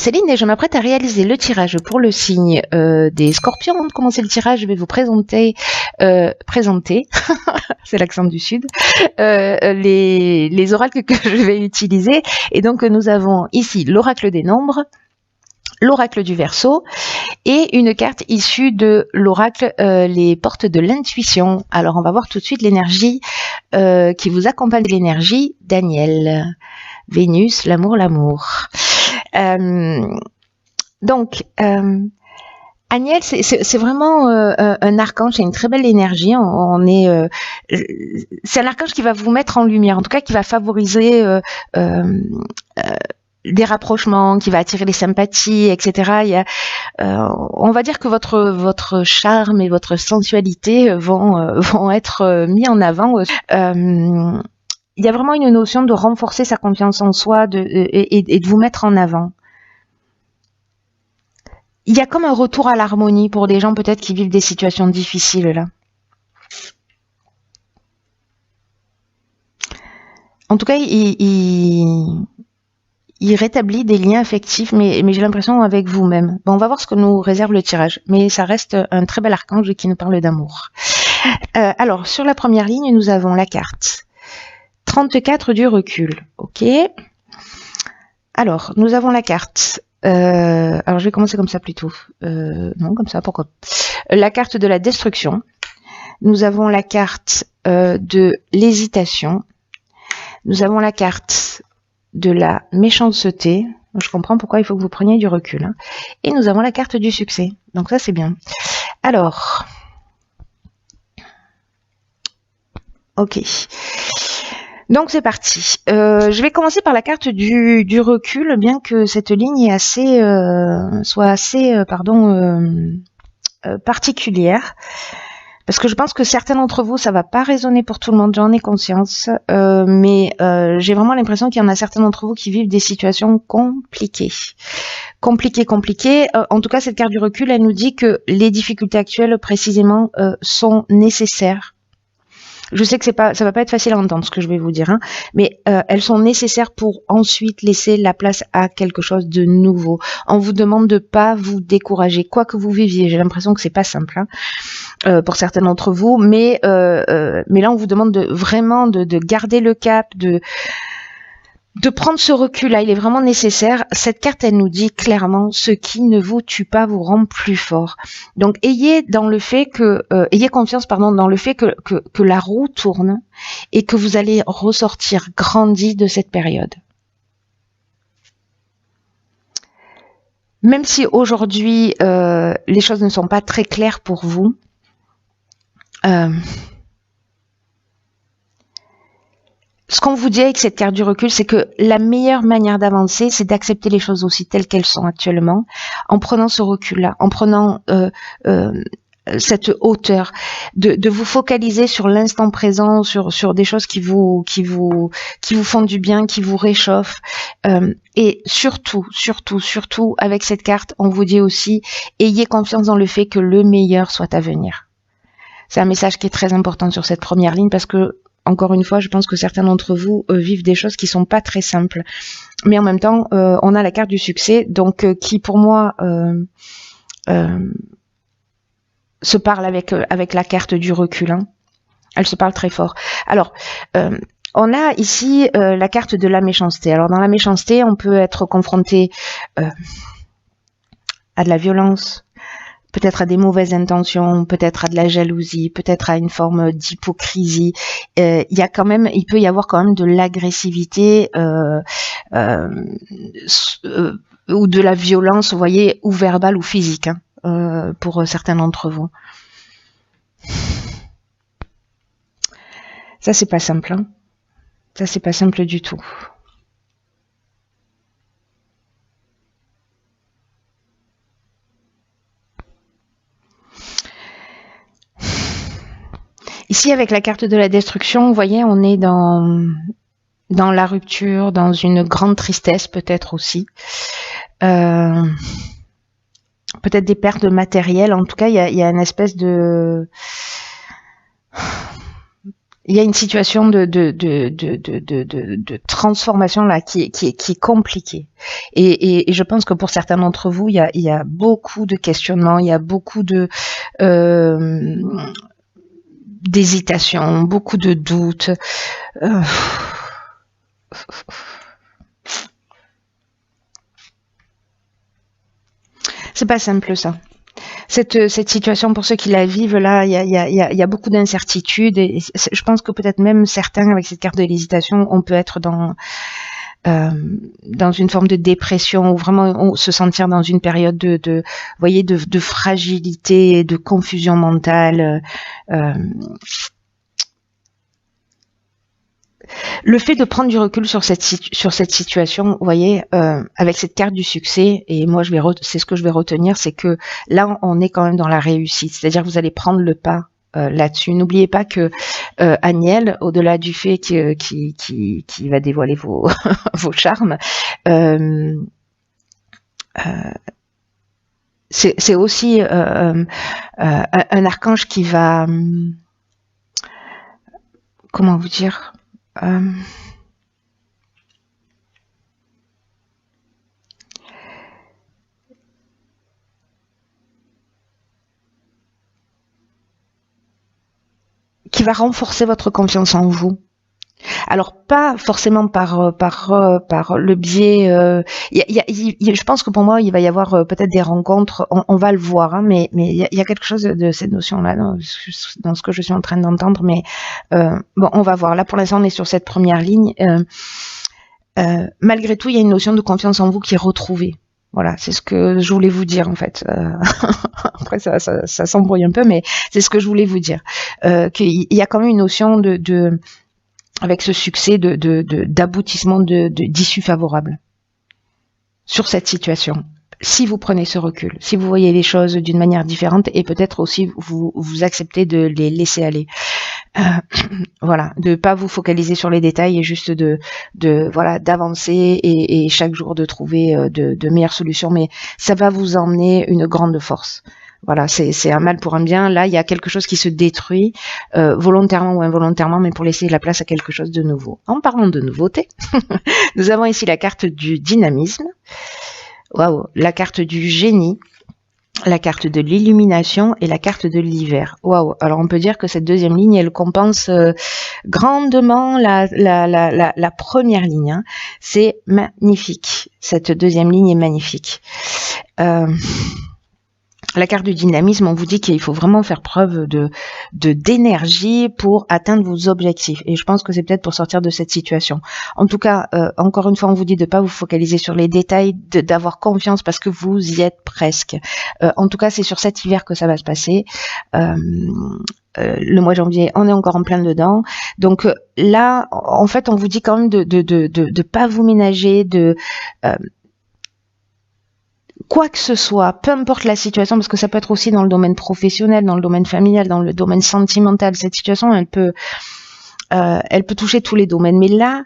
Céline et je m'apprête à réaliser le tirage pour le signe des Scorpions. Avant de commencer le tirage, je vais vous présenter, c'est l'accent du Sud, les oracles que je vais utiliser. Et donc nous avons ici l'oracle des nombres, l'oracle du Verseau et une carte issue de l'oracle les portes de l'intuition. Alors on va voir tout de suite l'énergie qui vous accompagne, l'énergie Daniel. Vénus, l'amour. Donc, Agnel, c'est vraiment un archange, c'est une très belle énergie. C'est un archange qui va vous mettre en lumière, en tout cas qui va favoriser des rapprochements, qui va attirer les sympathies, etc. On va dire que votre charme et votre sensualité vont être mis en avant. Il y a vraiment une notion de renforcer sa confiance en soi et de vous mettre en avant. Il y a comme un retour à l'harmonie pour des gens peut-être qui vivent des situations difficiles là. En tout cas, il rétablit des liens affectifs, mais j'ai l'impression avec vous-même. Bon, on va voir ce que nous réserve le tirage, mais ça reste un très bel archange qui nous parle d'amour. Alors, sur la première ligne, nous avons la carte 34 du recul, ok. Alors, nous avons la carte. Alors, je vais commencer comme ça plutôt. Non, comme ça, pourquoi? La carte de la destruction. Nous avons la carte de l'hésitation. Nous avons la carte de la méchanceté. Je comprends pourquoi il faut que vous preniez du recul. Hein. Et nous avons la carte du succès. Donc ça, c'est bien. Alors, ok. Donc c'est parti. Je vais commencer par la carte du recul, bien que cette ligne est soit assez particulière, parce que je pense que certains d'entre vous, ça va pas résonner pour tout le monde, j'en ai conscience, mais j'ai vraiment l'impression qu'il y en a certains d'entre vous qui vivent des situations compliquées. En tout cas, cette carte du recul, elle nous dit que les difficultés actuelles, précisément, sont nécessaires. Je sais que ça va pas être facile à entendre ce que je vais vous dire, hein, mais elles sont nécessaires pour ensuite laisser la place à quelque chose de nouveau. On vous demande de pas vous décourager, quoi que vous viviez. J'ai l'impression que c'est pas simple hein, pour certains d'entre vous, mais là on vous demande vraiment de garder le cap, de prendre ce recul-là, il est vraiment nécessaire. Cette carte, elle nous dit clairement, ce qui ne vous tue pas vous rend plus fort. Donc, ayez confiance, dans le fait que la roue tourne et que vous allez ressortir grandi de cette période. Même si aujourd'hui, les choses ne sont pas très claires pour vous, ce qu'on vous dit avec cette carte du recul, c'est que la meilleure manière d'avancer, c'est d'accepter les choses aussi telles qu'elles sont actuellement, en prenant ce recul-là, en prenant cette hauteur, de vous focaliser sur l'instant présent, sur des choses qui vous font du bien, qui vous réchauffent, et surtout, avec cette carte, on vous dit aussi, ayez confiance dans le fait que le meilleur soit à venir. C'est un message qui est très important sur cette première ligne parce que encore une fois, je pense que certains d'entre vous vivent des choses qui sont pas très simples. Mais en même temps, on a la carte du succès, donc qui pour moi se parle avec la carte du recul. Hein. Elle se parle très fort. Alors, on a ici la carte de la méchanceté. Alors dans la méchanceté, on peut être confronté à de la violence, peut-être à des mauvaises intentions, peut-être à de la jalousie, peut-être à une forme d'hypocrisie. Il peut y avoir quand même de l'agressivité ou de la violence, vous voyez, ou verbale ou physique, hein, pour certains d'entre vous. Ça, c'est pas simple. Hein. Ça, c'est pas simple du tout. Ici, avec la carte de la destruction, vous voyez, on est dans la rupture, dans une grande tristesse peut-être aussi. Peut-être des pertes de matériel. En tout cas, il y a une espèce de... il y a une situation de transformation là qui est compliquée. Et je pense que pour certains d'entre vous, il y a beaucoup de questionnements, il y a beaucoup d'hésitation, beaucoup de doutes. C'est pas simple ça. Cette situation, pour ceux qui la vivent, là, il y a beaucoup d'incertitudes. Et je pense que peut-être même certains, avec cette carte de l'hésitation, on peut être dans une forme de dépression ou vraiment se sentir dans une période vous voyez, de fragilité, de confusion mentale. Le fait de prendre du recul sur cette situation, vous voyez, avec cette carte du succès, et moi c'est ce que je vais retenir, c'est que là on est quand même dans la réussite, c'est-à-dire que vous allez prendre le pas là-dessus. N'oubliez pas que Aniel, au-delà du fait qui va dévoiler vos vos charmes, c'est aussi un archange qui va, comment vous dire, qui va renforcer votre confiance en vous. Alors pas forcément par le biais. Je pense que pour moi il va y avoir peut-être des rencontres. On va le voir, hein, mais il y a quelque chose de cette notion-là dans ce que je suis en train d'entendre. Mais bon, on va voir. Là pour l'instant on est sur cette première ligne. Malgré tout, il y a une notion de confiance en vous qui est retrouvée. Voilà, c'est ce que je voulais vous dire en fait. Après ça s'embrouille un peu, mais c'est ce que je voulais vous dire. Qu'il y a quand même une notion avec ce succès d'aboutissement d'issue favorable sur cette situation. Si vous prenez ce recul, si vous voyez les choses d'une manière différente et peut-être aussi vous acceptez de les laisser aller. Voilà, de pas vous focaliser sur les détails et juste voilà, d'avancer et chaque jour de trouver de meilleures solutions, mais ça va vous emmener une grande force. Voilà, c'est un mal pour un bien. Là, il y a quelque chose qui se détruit, volontairement ou involontairement, mais pour laisser la place à quelque chose de nouveau. En parlant de nouveauté, nous avons ici la carte du dynamisme, waouh, la carte du génie, la carte de l'illumination et la carte de l'hiver. Waouh! Alors on peut dire que cette deuxième ligne, elle compense grandement la première ligne. Hein. C'est magnifique. Cette deuxième ligne est magnifique. La carte du dynamisme, on vous dit qu'il faut vraiment faire preuve d'énergie pour atteindre vos objectifs. Et je pense que c'est peut-être pour sortir de cette situation. En tout cas, encore une fois, on vous dit de ne pas vous focaliser sur les détails, d'avoir confiance parce que vous y êtes presque. En tout cas, c'est sur cet hiver que ça va se passer. Le mois de janvier, on est encore en plein dedans. Donc là, en fait, on vous dit quand même de pas vous ménager, quoi que ce soit, peu importe la situation, parce que ça peut être aussi dans le domaine professionnel, dans le domaine familial, dans le domaine sentimental. Cette situation, elle peut toucher tous les domaines. Mais là,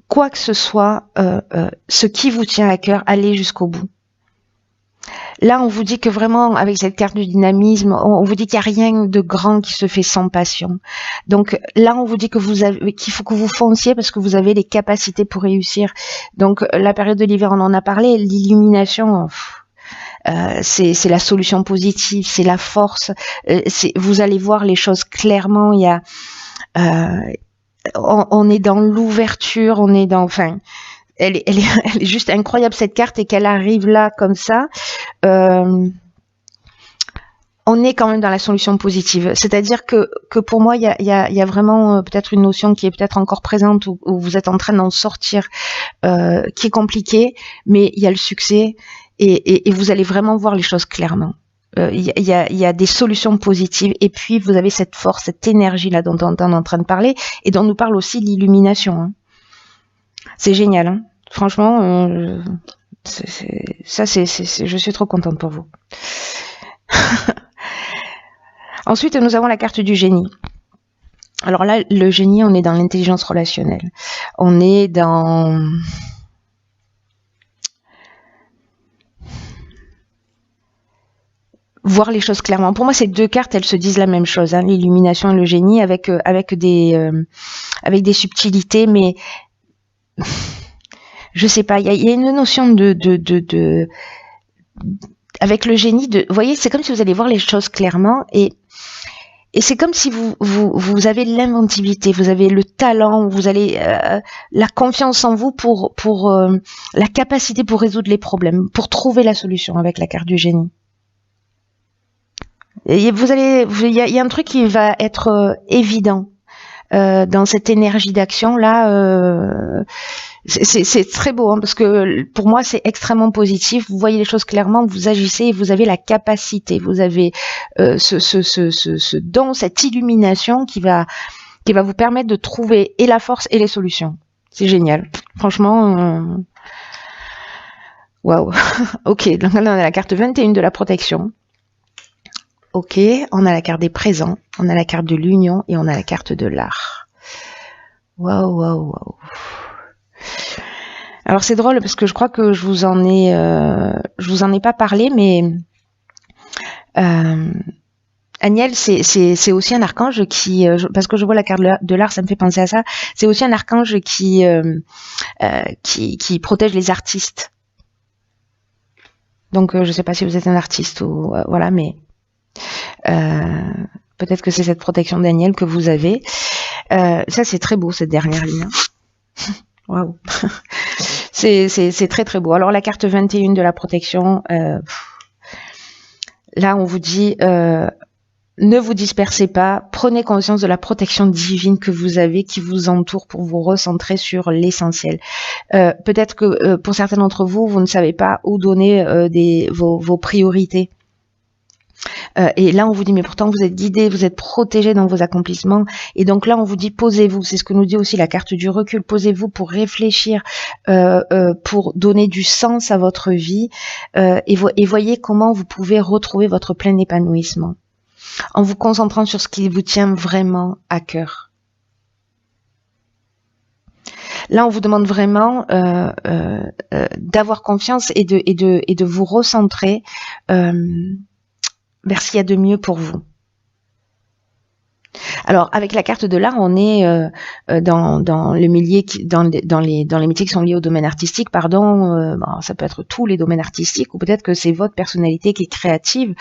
quoi que ce soit, ce qui vous tient à cœur, allez jusqu'au bout. Là, on vous dit que vraiment, avec cette carte du dynamisme, on vous dit qu'il n'y a rien de grand qui se fait sans passion. Donc là, on vous dit que qu'il faut que vous fonciez parce que vous avez les capacités pour réussir. Donc la période de l'hiver, on en a parlé, l'illumination, c'est la solution positive, c'est la force. Vous allez voir les choses clairement. Il y a, on est dans l'ouverture, on est dans, enfin. Elle est juste incroyable cette carte et qu'elle arrive là comme ça. On est quand même dans la solution positive. C'est-à-dire que pour moi, il y a vraiment peut-être une notion qui est peut-être encore présente où vous êtes en train d'en sortir, qui est compliquée, mais il y a le succès et vous allez vraiment voir les choses clairement. Il y a des solutions positives et puis vous avez cette force, cette énergie là dont on est en train de parler et dont nous parle aussi l'illumination. Hein. C'est génial, hein. Franchement, je suis trop contente pour vous. Ensuite, nous avons la carte du génie. Alors là, le génie, on est dans l'intelligence relationnelle. On est dans... voir les choses clairement. Pour moi, ces deux cartes, elles se disent la même chose, hein, l'illumination et le génie, avec des subtilités, mais je sais pas, il y a une notion de avec le génie, vous voyez, c'est comme si vous allez voir les choses clairement, et c'est comme si vous avez l'inventivité, vous avez le talent, vous avez la confiance en vous pour la capacité pour résoudre les problèmes, pour trouver la solution avec la carte du génie. Et il y a un truc qui va être évident dans cette énergie d'action là. C'est très beau, hein, parce que pour moi c'est extrêmement positif. Vous voyez les choses clairement, vous agissez et vous avez la capacité, vous avez ce don, cette illumination qui va vous permettre de trouver et la force et les solutions. C'est génial, franchement. Waouh. Ok, donc là on a la carte 21 de la protection. Ok, on a la carte des présents, on a la carte de l'union et on a la carte de l'art. Waouh, waouh, waouh. Alors c'est drôle parce que je crois que je vous en ai pas parlé, mais Aniel, c'est aussi un archange qui, parce que je vois la carte de l'art, ça me fait penser à ça. C'est aussi un archange qui protège les artistes. Donc je sais pas si vous êtes un artiste ou voilà, mais peut-être que c'est cette protection d'Aniel que vous avez. Ça c'est très beau cette dernière ligne. Waouh. C'est très très beau. Alors la carte 21 de la protection, là on vous dit ne vous dispersez pas, prenez conscience de la protection divine que vous avez, qui vous entoure pour vous recentrer sur l'essentiel. Peut-être que pour certains d'entre vous, vous ne savez pas où donner vos priorités. Et là, on vous dit, mais pourtant, vous êtes guidé, vous êtes protégé dans vos accomplissements. Et donc là, on vous dit, posez-vous. C'est ce que nous dit aussi la carte du recul. Posez-vous pour réfléchir, pour donner du sens à votre vie. Et voyez comment vous pouvez retrouver votre plein épanouissement en vous concentrant sur ce qui vous tient vraiment à cœur. Là, on vous demande vraiment d'avoir confiance et de vous recentrer vers ce qu'il y a de mieux pour vous. Alors, avec la carte de l'art, on est dans les métiers qui sont liés au domaine artistique, bon, ça peut être tous les domaines artistiques, ou peut-être que c'est votre personnalité qui est créative.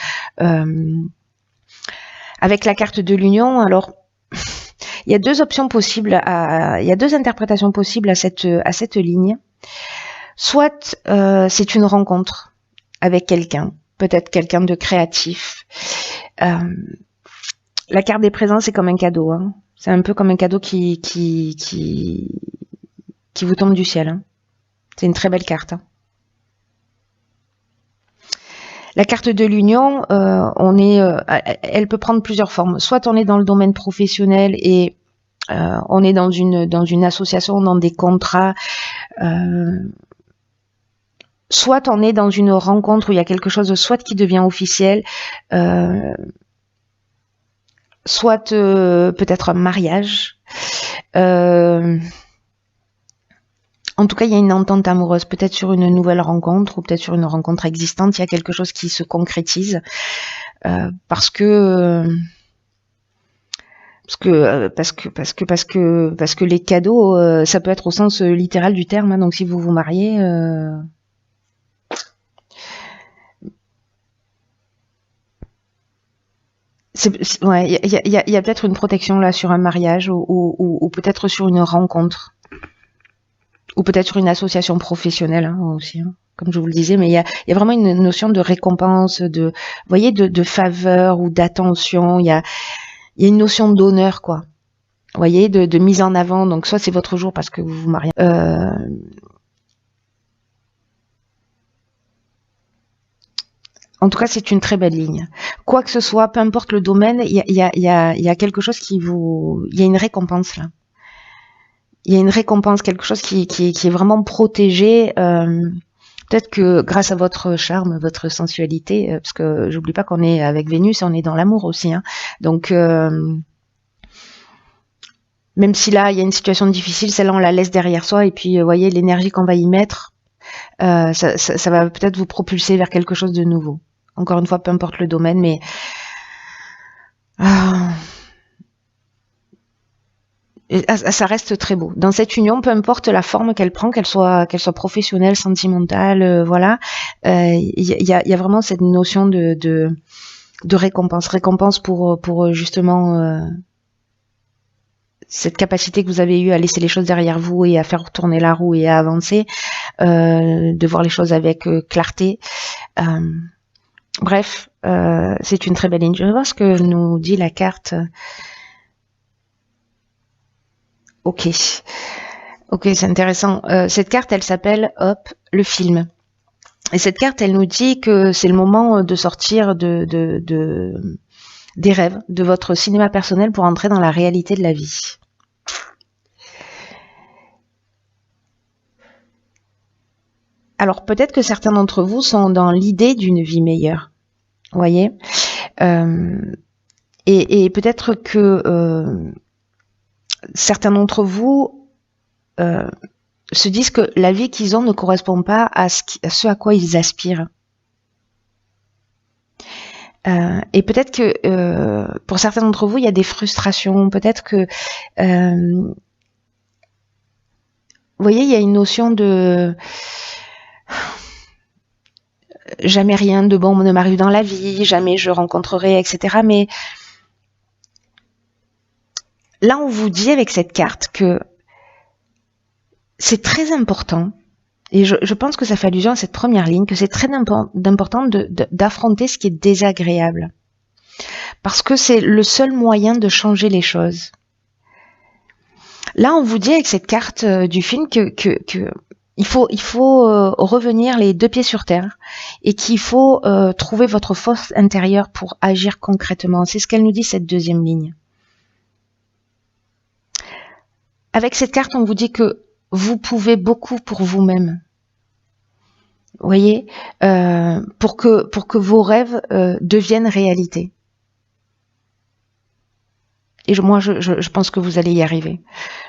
Avec la carte de l'union, alors il y a deux options possibles, il y a deux interprétations possibles à cette ligne. Soit c'est une rencontre avec quelqu'un, peut-être quelqu'un de créatif. La carte des présents, c'est comme un cadeau. Hein. C'est un peu comme un cadeau qui vous tombe du ciel. Hein. C'est une très belle carte. Hein. La carte de l'union, elle peut prendre plusieurs formes. Soit on est dans le domaine professionnel et on est dans une association, dans des contrats. Soit on est dans une rencontre où il y a quelque chose de soit qui devient officiel, soit peut-être un mariage. En tout cas, il y a une entente amoureuse, peut-être sur une nouvelle rencontre ou peut-être sur une rencontre existante. Il y a quelque chose qui se concrétise parce que les cadeaux, ça peut être au sens littéral du terme. Hein, donc, si vous vous mariez, ouais, il y a peut-être une protection là sur un mariage ou peut-être sur une rencontre. Ou peut-être sur une association professionnelle hein, aussi, hein, comme je vous le disais, mais il y a vraiment une notion de récompense, vous voyez, de faveur ou d'attention. Il y a une notion d'honneur, quoi. Vous voyez, de mise en avant. Donc soit c'est votre jour parce que vous vous mariez. En tout cas, c'est une très belle ligne. Quoi que ce soit, peu importe le domaine, il y a quelque chose il y a une récompense là. Il y a une récompense, quelque chose qui est vraiment protégé. Peut-être que grâce à votre charme, votre sensualité, parce que j'oublie pas qu'on est avec Vénus et on est dans l'amour aussi. Hein. Donc, même si là, il y a une situation difficile, celle-là, on la laisse derrière soi. Et puis, vous voyez, l'énergie qu'on va y mettre, ça va peut-être vous propulser vers quelque chose de nouveau. Encore une fois, peu importe le domaine, mais ça reste très beau. Dans cette union, peu importe la forme qu'elle prend, qu'elle soit professionnelle, sentimentale, voilà, il y a vraiment cette notion de récompense pour justement cette capacité que vous avez eue à laisser les choses derrière vous et à faire tourner la roue et à avancer, de voir les choses avec clarté. Bref, c'est une très belle ligne. Je vais voir ce que nous dit la carte. Ok, c'est intéressant. Cette carte, elle s'appelle, hop, le film. Et cette carte, elle nous dit que c'est le moment de sortir des rêves, de votre cinéma personnel pour entrer dans la réalité de la vie. Alors peut-être que certains d'entre vous sont dans l'idée d'une vie meilleure, vous voyez, et peut-être que certains d'entre vous se disent que la vie qu'ils ont ne correspond pas à ce à quoi ils aspirent. Et peut-être que pour certains d'entre vous, il y a des frustrations. Peut-être que, vous voyez, il y a une notion de jamais rien de bon ne m'arrive dans la vie, jamais je rencontrerai, etc. Mais là, on vous dit avec cette carte que c'est très important, et je pense que ça fait allusion à cette première ligne, que c'est très important d'affronter ce qui est désagréable. Parce que c'est le seul moyen de changer les choses. Là, on vous dit avec cette carte du film que il faut revenir les deux pieds sur terre et qu'il faut trouver votre force intérieure pour agir concrètement. C'est ce qu'elle nous dit, cette deuxième ligne. Avec cette carte, on vous dit que vous pouvez beaucoup pour vous-même. Vous voyez, pour que vos rêves deviennent réalité. Et moi, je pense que vous allez y arriver.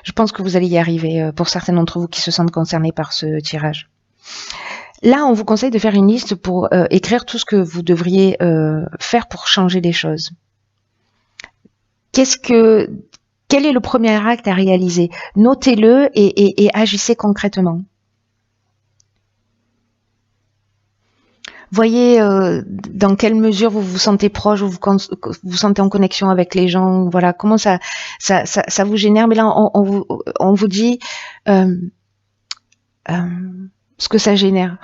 Je pense que vous allez y arriver pour certains d'entre vous qui se sentent concernés par ce tirage. Là, on vous conseille de faire une liste pour écrire tout ce que vous devriez faire pour changer les choses. Quel est le premier acte à réaliser? Notez-le et agissez concrètement. Voyez dans quelle mesure vous vous sentez proche, vous vous sentez en connexion avec les gens, voilà, comment ça vous génère. Mais là, on vous dit ce que ça génère,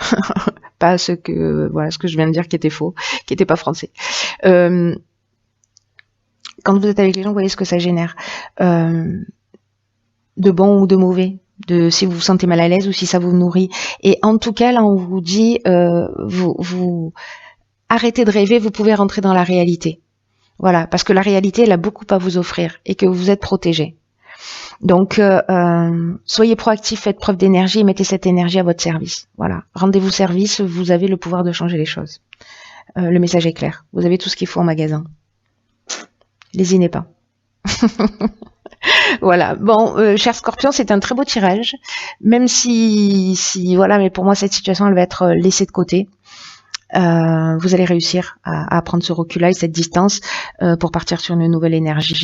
pas ce que je viens de dire qui était faux, qui était pas français. Quand vous êtes avec les gens, vous voyez ce que ça génère, de bon ou de mauvais, de si vous vous sentez mal à l'aise ou si ça vous nourrit. Et en tout cas, là, on vous dit, vous arrêtez de rêver, vous pouvez rentrer dans la réalité. Voilà, parce que la réalité, elle a beaucoup à vous offrir et que vous êtes protégé. Donc, soyez proactif, faites preuve d'énergie et mettez cette énergie à votre service. Voilà, rendez-vous service, vous avez le pouvoir de changer les choses. Le message est clair, vous avez tout ce qu'il faut en magasin. Lésinez pas. Voilà, bon, cher Scorpion, c'est un très beau tirage, même si voilà, mais pour moi cette situation elle va être laissée de côté. Vous allez réussir à prendre ce recul-là et cette distance pour partir sur une nouvelle énergie.